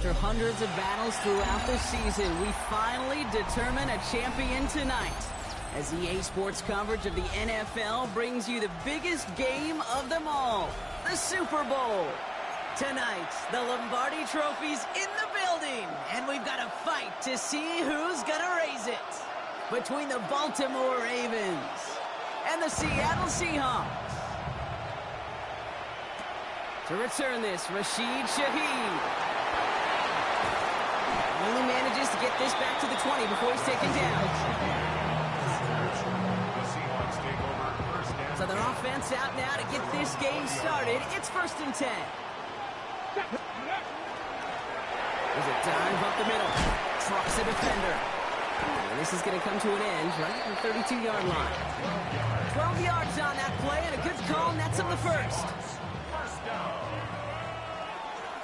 After hundreds of battles throughout the season, we finally determine a champion tonight. As EA Sports coverage of the NFL brings you the biggest game of them all, the Super Bowl. Tonight, the Lombardi Trophy's in the building, and we've got a fight to see who's gonna raise it. Between the Baltimore Ravens and the Seattle Seahawks. To return this, Rashid Shaheed. Only manages to get this back to the 20 before he's taken down. So their offense out now to get this game started. It's 1st and 10. There's a dive up the middle. Trucks a defender. And this is going to come to an end right at the 32-yard line. 12 yards on that play, and a good call nets him the first. First down.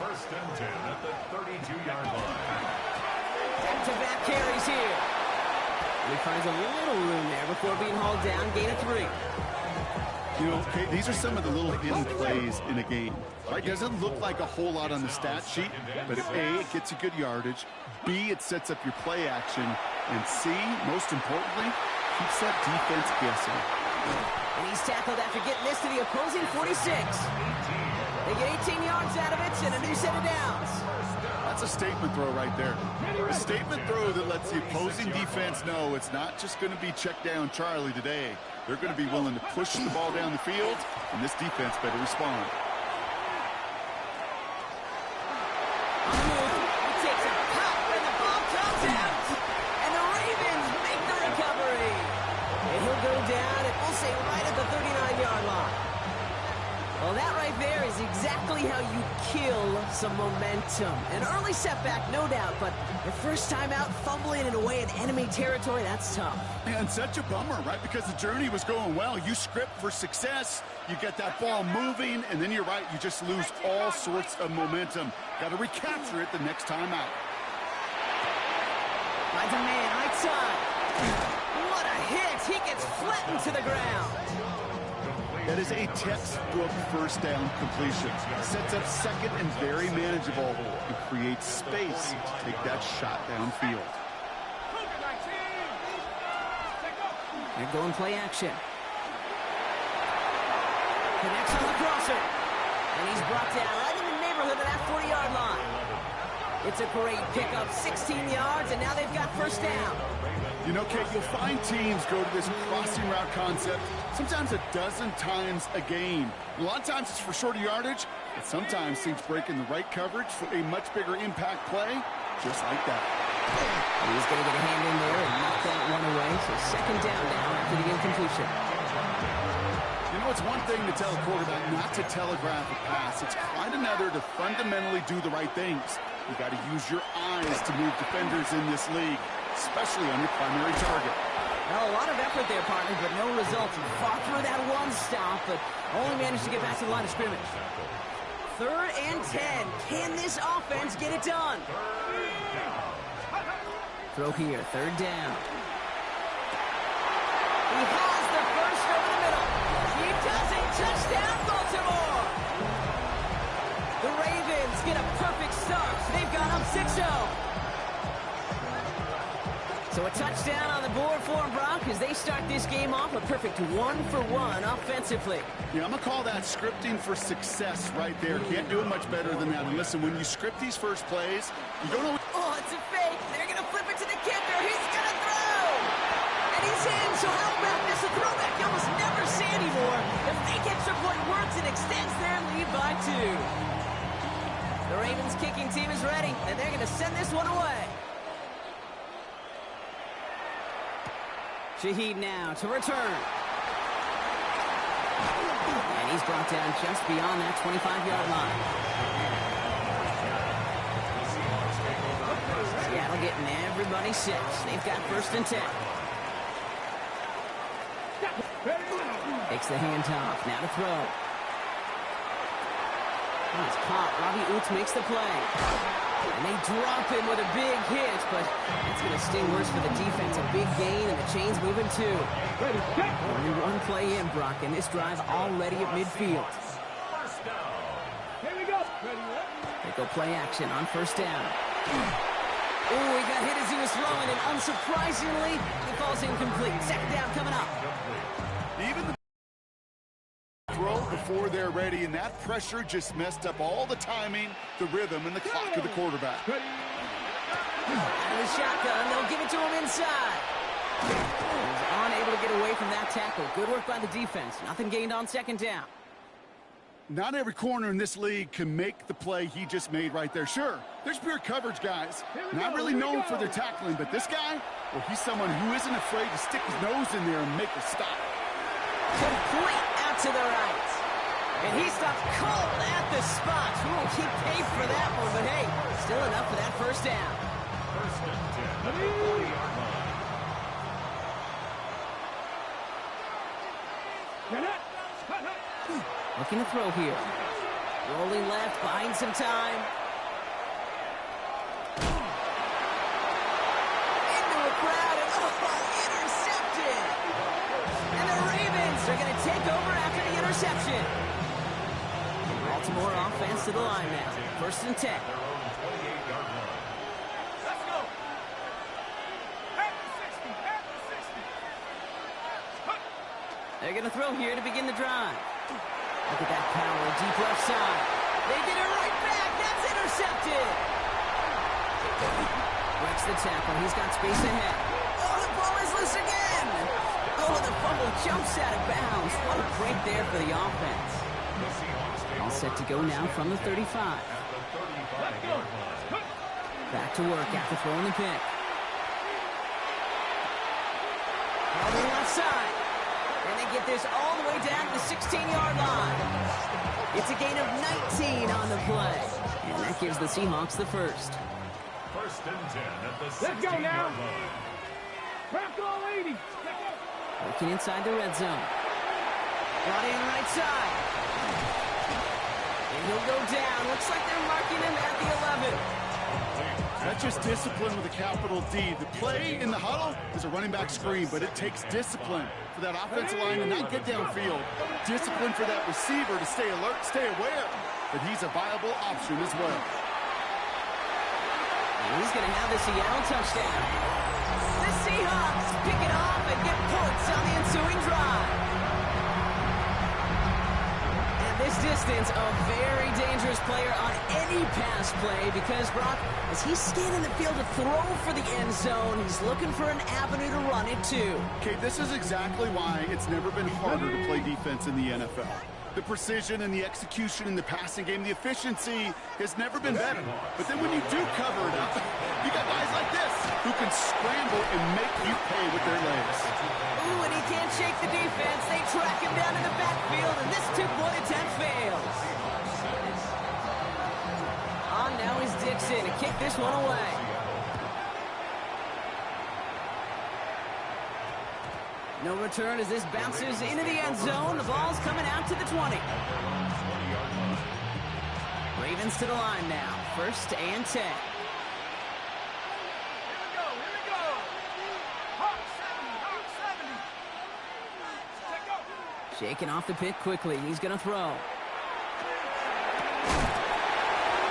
1st and 10 at the 32-yard line. Back-to-back carries here. And he finds a little room there before being hauled down. Gain of 3. You know, okay, these are some of the little hidden plays in a game. Right? Doesn't look like a whole lot on the stat sheet, but A, it gets you good yardage. B, it sets up your play action. And C, most importantly, keeps that defense guessing. And he's tackled after getting this to the opposing 46. They get 18 yards out of it and a new set of downs. That's a statement throw right there. A statement throw that lets the opposing defense know it's not just going to be check down Charlie today. They're going to be willing to push the ball down the field, and this defense better respond. On the move, he takes a pop, and the ball comes out. And the Ravens make the recovery. And he'll go down, and we'll say right at the 39-yard line. Well, that right there is exactly how you kill some momentum. An early setback, no doubt, but the first time out, fumbling it away in enemy territory, that's tough. And such a bummer, right? Because the journey was going well. You script for success, you get that ball moving, and then you're right, you just lose all sorts of momentum. Got to recapture it the next time out. Finds a man, right side. What a hit! He gets flattened to the ground. That is a textbook first down completion. Sets up second and very manageable and creates space to take that shot downfield. They're going play action. Connects on the crosser. And he's brought down right in the neighborhood of that 40-yard line. It's a great pickup, 16 yards, and now they've got first down. You know, Kate, you'll find teams go to this crossing route concept sometimes a dozen times a game. A lot of times it's for shorter yardage, but sometimes teams break in the right coverage for a much bigger impact play, just like that. He's going to get a hand in there and knock that one away. So 2nd down now after the incompletion. You know, it's one thing to tell a quarterback not to telegraph a pass. It's quite another to fundamentally do the right things. You got to use your eyes to move defenders in this league, especially on your primary target. Well, a lot of effort there, partner, but no results. He fought through that one stop, but only managed to get back to the line of scrimmage. 3rd and 10. Can this offense get it done? Throw here, 3rd down. He has the first over the middle. He does it. Touchdown, Baltimore. The Ravens get a perfect start. They've gone up 6-0. So a touchdown on the board for them, Brock, as they start this game off a perfect 1-for-1 offensively. Yeah, I'm going to call that scripting for success right there. Can't do it much better than that. And listen, when you script these first plays, you don't know... Oh, it's a fake. They're going to flip it to the kicker. He's going to throw. And he's in, so how about this? A throwback you almost never see anymore. The fake extra point works and extends their lead by 2. The Ravens kicking team is ready, and they're going to send this one away. Shaheed now to return. And he's brought down just beyond that 25-yard line. Seattle getting everybody set. They've got 1st and 10. Takes the handoff. Now to throw. He's caught. Robbie Oots makes the play. And they drop him with a big hit, but it's going to sting worse for the defense. A big gain, and the chain's moving too. Only one play in, Brock, and this drive already at midfield. First down. Here we go. They go play action on first down. Oh, he got hit as he was throwing, and unsurprisingly, it falls incomplete. Second down coming up. Even the throw before they're ready, and that pressure just messed up all the timing, the rhythm, and the clock of the quarterback. Out of the shotgun, they'll give it to him inside. He's unable to get away from that tackle. Good work by the defense. Nothing gained on second down. Not every corner in this league can make the play he just made right there. Sure, there's pure coverage guys. Not really known for their tackling, but this guy, well, he's someone who isn't afraid to stick his nose in there and make a stop. Complete out to the right. And he stopped cold at the spot. Ooh, he paid for that one, but hey, still enough for that first down. First and 10 at the 40-yard line. Looking to throw here. Rolling left, buying some time. Into a crowd, and intercepted. And the Ravens are going to take over after the interception. Baltimore offense to the line now. First and 10. Let's go. They're going to throw here to begin the drive. Look at that power, deep left side. They get it right back. That's intercepted. Breaks the tackle. He's got space ahead. Oh, the ball is loose again. Oh, the fumble jumps out of bounds. What a break there for the offense. All set to go now from the 35. Back to work after throwing the pick. On the left side. And they get this all the way down to the 16-yard line. It's a gain of 19 on the play. And that gives the Seahawks the first. First and 10 at the 16-yard line. Let's go now. Crack all 80. Working inside the red zone. Brought in right side. And he'll go down. Looks like they're marking him at the 11. That's just discipline with a capital D. The play in the huddle is a running back screen, but it takes discipline for that offensive line to not get downfield. Discipline for that receiver to stay alert, stay aware that he's a viable option as well. And he's going to have the Seattle touchdown. The Seahawks pick it off and get points on the ensuing drive. And this distance, a very dangerous player on any pass play because, Brock, as he's scanning the field to throw for the end zone, he's looking for an avenue to run it to. Okay, this is exactly why it's never been harder to play defense in the NFL. The precision and the execution in the passing game, the efficiency has never been better. But then when you do cover it up, you got guys like this who can scramble and make you pay with their legs. Ooh, and he can't shake the defense. They track him down in the backfield, and this two-point attempt fails. On now is Dixon to kick this one away. No return as this bounces into the end zone. The ball's coming out to the 20. Ravens to the line now. First and 10. Here we go. Hawk 70. Shaking off the pick quickly. He's going to throw.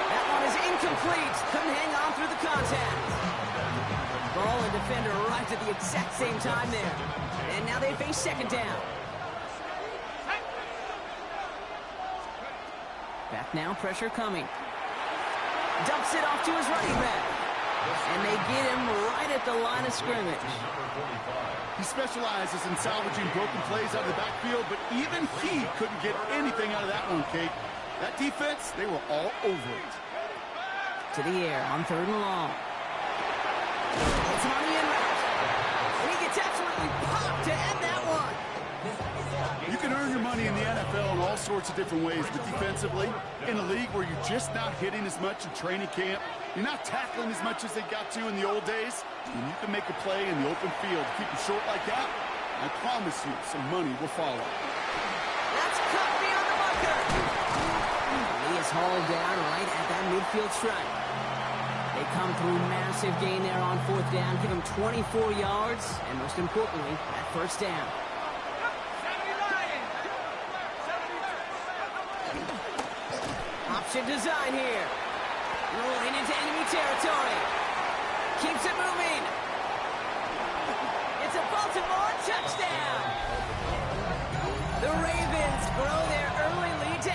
That one is incomplete. Couldn't hang on through the contact. Ball and defender right at the exact same time there. And now they face second down. Back now, pressure coming. Dumps it off to his running back. And they get him right at the line of scrimmage. He specializes in salvaging broken plays out of the backfield, but even he couldn't get anything out of that one, Kate. That defense, they were all over it. To the air on third and long. It's on the in route. And he gets absolutely popped to end that one. You can earn your money in the NFL in all sorts of different ways, but defensively, in a league where you're just not hitting as much in training camp, you're not tackling as much as they got to in the old days, and you can make a play in the open field. Keep it short like that, I promise you some money will follow. That's cut beyond the marker. He is hauled down right at that midfield stripe. They come through massive gain there on fourth down, give him 24 yards, and most importantly, that first down. Option design here. Rolling into enemy territory. Keeps it moving. It's a Baltimore touchdown. The Ravens grow their early lead to 8.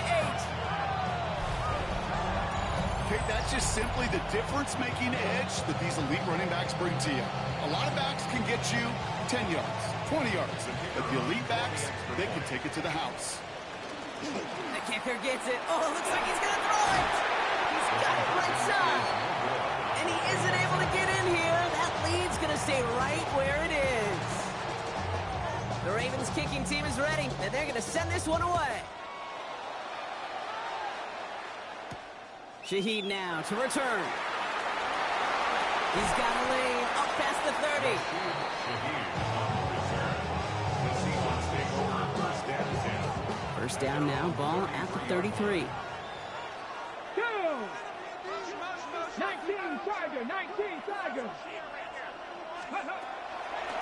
Okay, that's just simply the difference-making edge that these elite running backs bring to you. A lot of backs can get you 10 yards, 20 yards. But the elite backs, they can take it to the house. The kicker gets it. Oh, it looks like he's going to throw it. He's got it right side. And he isn't able to get in here. That lead's going to stay right where it is. The Ravens kicking team is ready, and they're going to send this one away. Shaheed now to return. He's got a lane up past the 30. First down now, ball at the 33. 19 Tiger.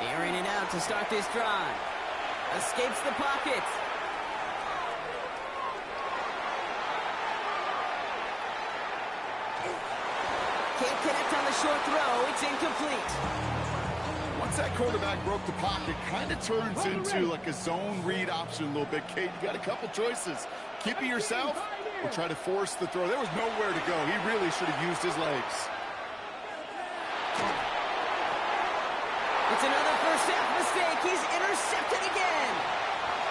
Airing it out to start this drive. Escapes the pocket. Can't connect on the short throw. It's incomplete. Once that quarterback broke the pocket, kind of turns into like a zone read option a little bit. Kate, you got a couple choices. Keep it yourself or try to force the throw. There was nowhere to go. He really should have used his legs. It's another first half mistake. He's intercepted again.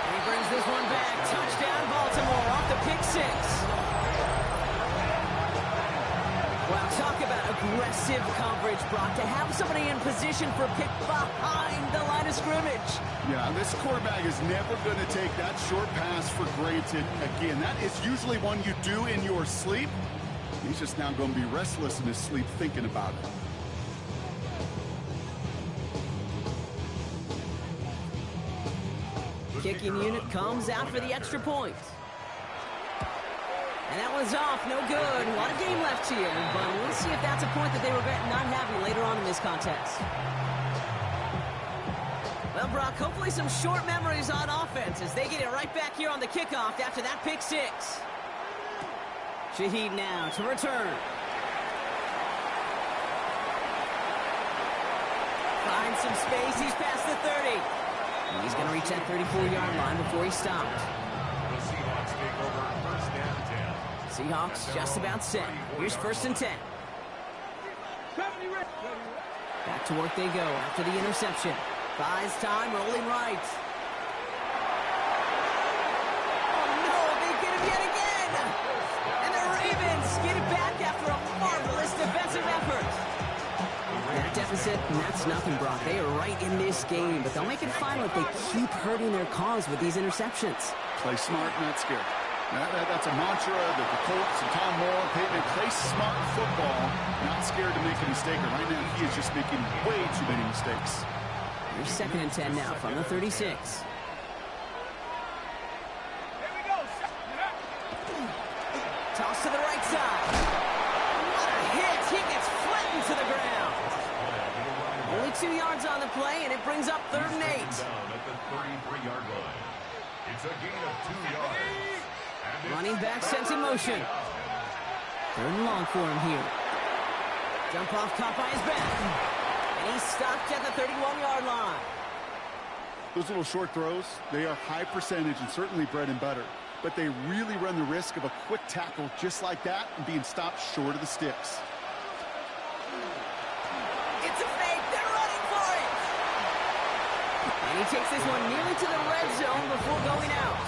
And he brings this one back. Touchdown, Baltimore, off the pick six. Well, talk about aggressive coverage, Brock. To have somebody in position for a pick behind the line of scrimmage. Yeah, this quarterback is never going to take that short pass for granted. Again, that is usually one you do in your sleep. He's just now going to be restless in his sleep thinking about it. Kicking unit comes out for the extra point. And that one's off, no good. A lot of game left here, but we'll see if that's a point that they regret not having later on in this contest. Well, Brock, hopefully some short memories on offense as they get it right back here on the kickoff after that pick six. Shaheed now to return. Finds some space, he's past the 30. And he's going to reach that 34-yard line before he stopped. The Seahawks take over first down 10. Seahawks just about set. Here's first and 10. Back to work they go after the interception. Buys time, rolling right. Oh no, they get him yet again! And the Ravens get it back after a marvelous defensive effort. That deficit, and that's nothing, Brock. They are right in this game, but they'll make it final if they keep hurting their cause with these interceptions. Play smart, not scared. That's a mantra that the Colts and Tom Moore and Peyton play smart football, not scared to make a mistake. And right now, he is just making way too many mistakes. Here's second and 10 now from the 36. Toss to the right side. What a hit! He gets flattened to the ground. Only 2 yards on the play, and it brings up third and 8. Down at the 33-yard line. It's a gain of 2 yards. Running back sent in motion. Third and long for him here. Jump off, caught by his back. And he's stopped at the 31-yard line. Those little short throws, they are high percentage and certainly bread and butter. But they really run the risk of a quick tackle just like that and being stopped short of the sticks. It's a fake. They're running for it. And he takes this one nearly to the red zone before going out.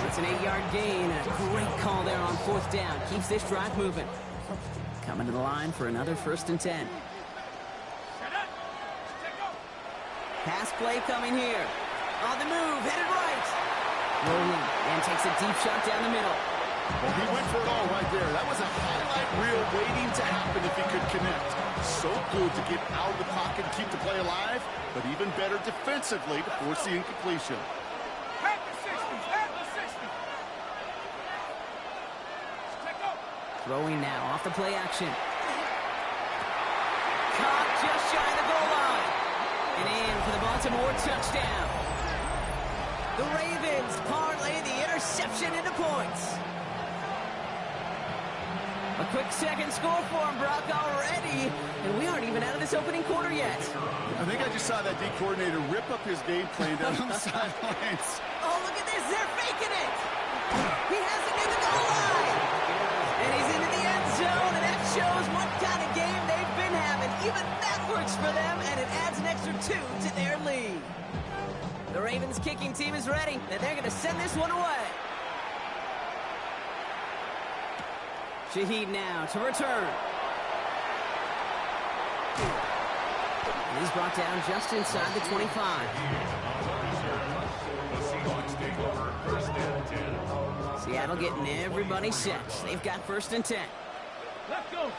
It's an 8-yard gain, and a great call there on fourth down. Keeps this drive moving. Coming to the line for another first and 10. Pass play coming here. On the move, headed right. Rolling, and takes a deep shot down the middle. Well, he went for it all right there. That was a highlight reel waiting to happen if he could connect. So good to get out of the pocket and keep the play alive, but even better defensively to force the incompletion. Throwing now off the play action. Caught just shy of the goal line. And in for the Baltimore touchdown. The Ravens parlay the interception into points. A quick second score for him, Brock, already. And we aren't even out of this opening quarter yet. I think I just saw that D coordinator rip up his game plan down on the sidelines. Oh, look at this. They're faking it. He has it near the goal line. And he's into the end zone, and that shows what kind of game they've been having. Even that works for them, and it adds an extra 2 to their lead. The Ravens kicking team is ready, and they're going to send this one away. Shaheed now to return. And he's brought down just inside the 25. Seattle getting everybody set. They've got 1st and 10. Let's go.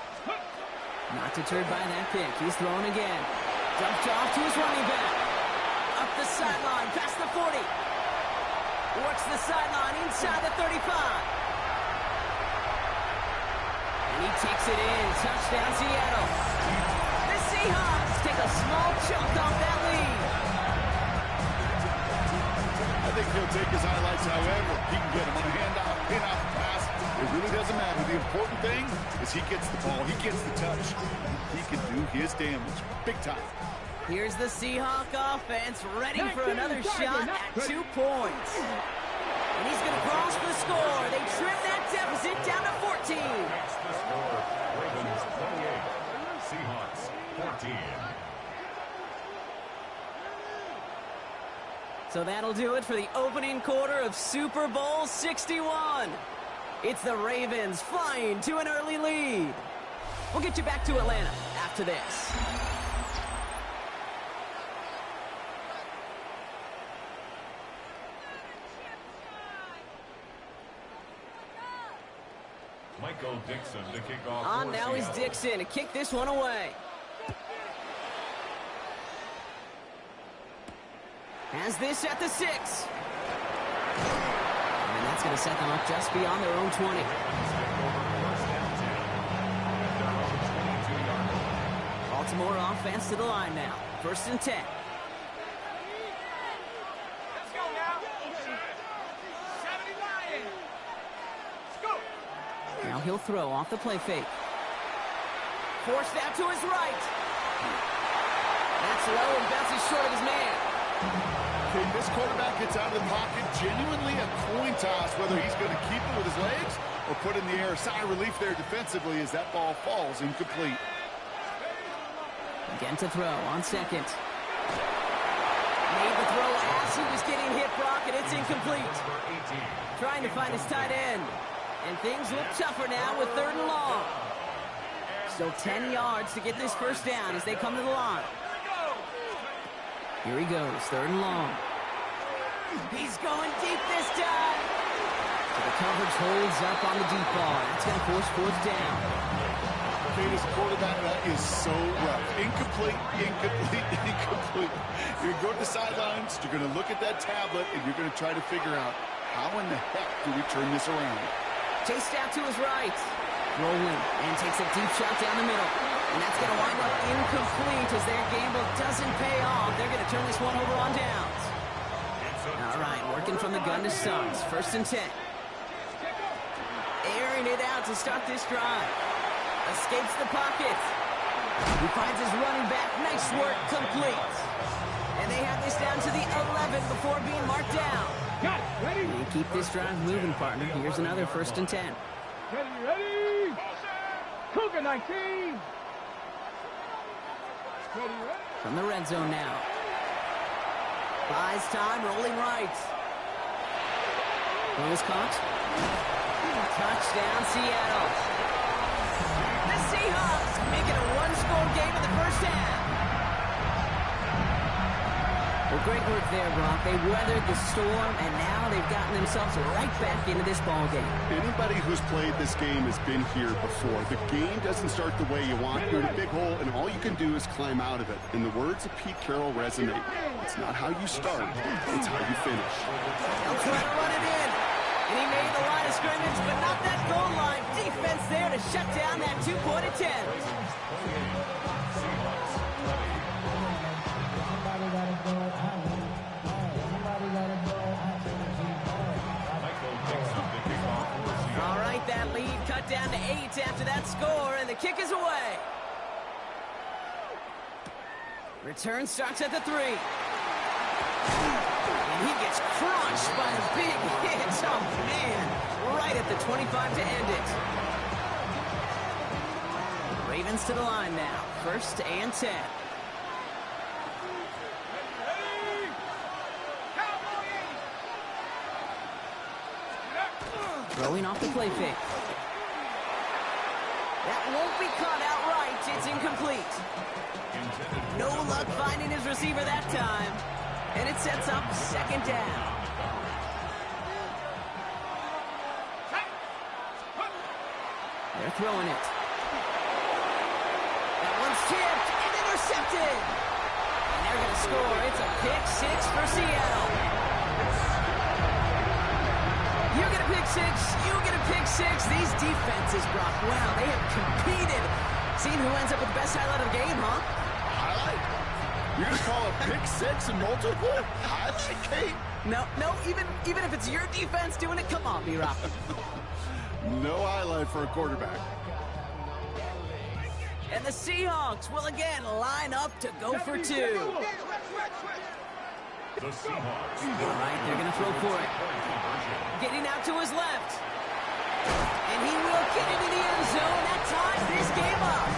Not deterred by that pick. He's throwing again. Dumped off to his running back. Up the sideline, past the 40. Works the sideline inside the 35. And he takes it in. Touchdown, Seattle. The Seahawks take a small chunk off that lead. I think he'll take his highlights however he can get him on a handoff, pin-off pass. It really doesn't matter. The important thing is he gets the ball. He gets the touch. He can do his damage. Big time. Here's the Seahawk offense ready for another shot at 2 points. And he's going to cross the score. They trim that deficit down to 14. That's the score. Ravens 28, Seahawks 14. So that'll do it for the opening quarter of Super Bowl 61. It's the Ravens flying to an early lead. We'll get you back to Atlanta after this. Michael Dixon to kick off. On now is Seattle. Dixon to kick this one away. Has this at the 6. And that's going to set them up just beyond their own 20. Baltimore offense to the line now. 1st and 10. Let's go now. 70 Lions. Let's go. Now he'll throw off the play fake. Forced out to his right. That's low and bounces short of his man. Okay, this quarterback gets out of the pocket. Genuinely a coin toss whether he's going to keep it with his legs or put it in the air. Sigh of relief there defensively as that ball falls incomplete. Again to throw on 2nd. Made the throw as he was getting hit, Brock, and it's incomplete. Trying to find his tight end. And things look tougher now with 3rd and long. Still 10 yards to get this 1st down as they come to the line. Here he goes, 3rd and long. He's going deep this time. So the coverage holds up on the deep ball. That's going to force 4th down. Okay, as a quarterback, that is so rough. Incomplete, incomplete, incomplete. You're going to go to the sidelines, you're going to look at that tablet, and you're going to try to figure out how in the heck do we turn this around. Chased out to his right. Rolling and takes a deep shot down the middle. And that's going to wind up incomplete as their gamble doesn't pay off. They're going to turn this one over on downs. All right, working from the gun to start. 1st and 10. Airing it out to start this drive. Escapes the pocket. He finds his running back. Nice work, complete. And they have this down to the 11 before being marked down. Got it. Ready? They keep this drive moving, partner. Here's another 1st and 10. Ready, ready. Cougar 19. Ready, ready. From the red zone now. Buys time, rolling right. Ball is caught. Touchdown, Seattle. The Seahawks make it a 1-score game in the 1st half. Well, great work there, Brock. They weathered the storm, and now they've gotten themselves right back into this ball game. Anybody who's played this game has been here before. The game doesn't start the way you want. You're in a big hole, and all you can do is climb out of it. And the words of Pete Carroll resonate. It's not how you start, it's how you finish. They'll try to run it in. And he made the line of scrimmage, but not that goal line. Defense there to shut down that 2-point attempt. All right, that lead cut cut down to 8 after that score, and the kick is away. Return starts at the 3. And he gets crushed by a big hit. Oh, man. Right at the 25 to end it. Ravens to the line now. 1st and 10. Throwing off the play fake. That won't be caught outright. It's incomplete. No luck finding his receiver that time. And it sets up 2nd down. They're throwing it. That one's tipped and intercepted. And they're going to score. It's a pick 6 for Seattle. You get a pick 6. You get a pick 6. These defenses, Brock, wow, they have competed. Seeing who ends up with the best highlight of the game, huh? Highlight? You're going to call a pick 6 and multiple? Highlight, Kate? No, even if it's your defense doing it, come on, B-Rock. No highlight for a quarterback. And the Seahawks will again line up to go for 2. The Seahawks. All right, they're going to throw for it. Getting out to his left. And he will get into the end zone. That ties this game up.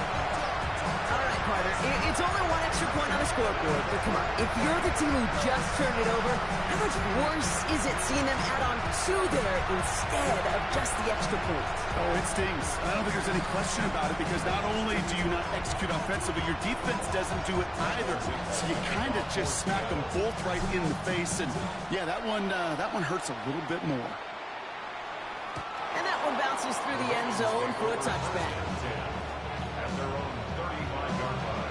All right, Carter, it's only 1 extra point on the scoreboard. But come on, if you're the team who just turned it over, how much worse is it seeing them add on 2 there instead of just the extra point? Oh, it stings. I don't think there's any question about it because not only do you not execute offensively, your defense doesn't do it either. So you kind of just smack them both right in the face. And, yeah, that one hurts a little bit more. And that one bounces through the end zone for a touchback. At their own 35-yard line.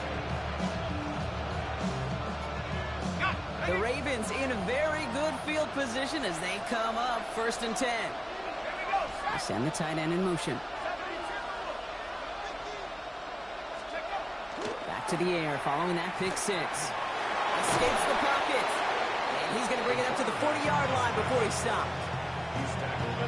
The Ravens in a very good field position as they come up 1st and 10. They send the tight end in motion. Back to the air following that pick 6. Escapes the pocket. And he's going to bring it up to the 40-yard line before he stopped.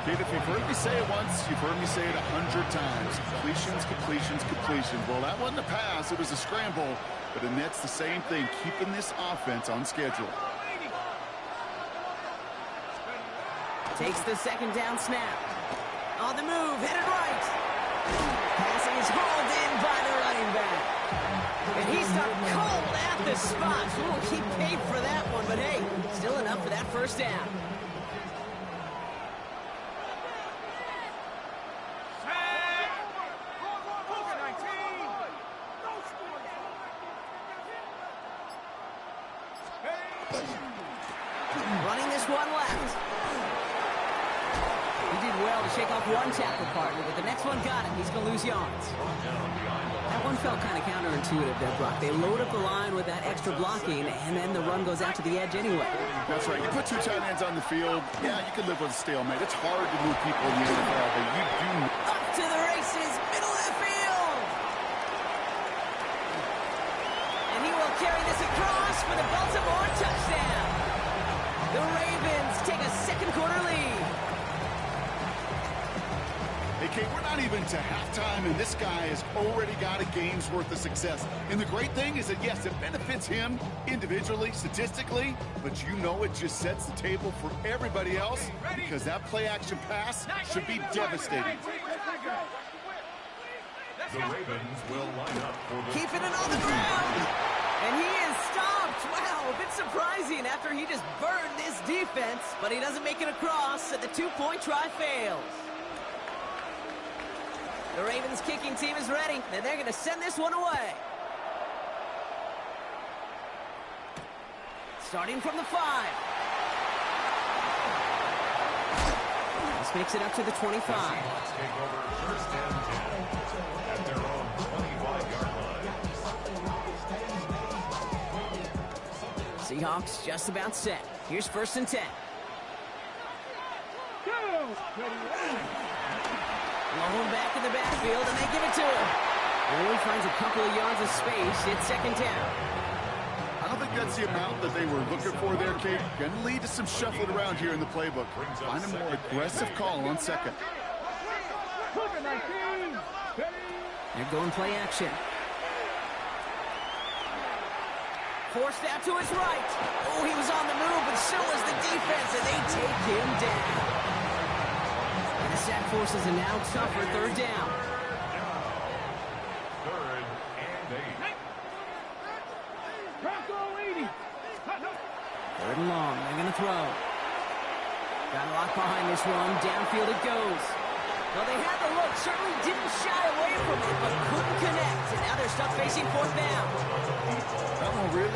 Kate, if you've heard me say it once, you've heard me say it 100 times. Completions, completions, completions. Well, that wasn't a pass. It was a scramble. But the Nets, the same thing, keeping this offense on schedule. Takes the 2nd down snap. On the move, headed right. Passing is hauled in by the running back. And he stopped cold at the spot. Ooh, he paid for that one, but hey, still enough for that 1st down. Running this one left. He did well to shake off one tackle partner, but the next one got him. He's going to lose yards. That one felt kind of counterintuitive there, Brock. They load up the line with that extra blocking, and then the run goes out to the edge anyway. That's right. You put 2 tight ends on the field, yeah, you can live with a stalemate. It's hard to move people in the NFL, but you do. Up to the races, middle of the field. And he will carry this across for the Baltimore touchdown. The Ravens take a 2nd quarter lead. Hey, Kate, we're not even to halftime, and this guy has already got a game's worth of success. And the great thing is that, yes, it benefits him individually, statistically, but you know it just sets the table for everybody else because that play-action pass should be devastating. The Ravens will line up for the... Keeping it on the ground. And he is stopped. Wow, a bit surprising after he just burned this defense, but he doesn't make it across, and the 2-point try fails. The Ravens kicking team is ready, and they're going to send this one away. Starting from the 5. This makes it up to the 25. The Seahawks take over 1st and 10 at their own 25-yard line. Seahawks just about set. Here's 1st and 10. Blown back in the backfield, and they give it to him. Only finds a couple of yards of space. It's 2nd down. I don't think that's the amount that they were looking for there, Kate. Going to lead to some shuffling around here in the playbook. Find a more aggressive call on 2nd. Cougar 19. Ready? They're going play action. Forced out to his right. Oh, he was on the move, but so was the defense, and they take him down. And the sack forces a now tougher third down. Third and 8. Bronco 80. Third and long. They're going to throw. Got a lot behind this one. Downfield it goes. Well, they had the look. Certainly didn't shy away from it, but couldn't connect. And now they're stuck facing fourth down. That one really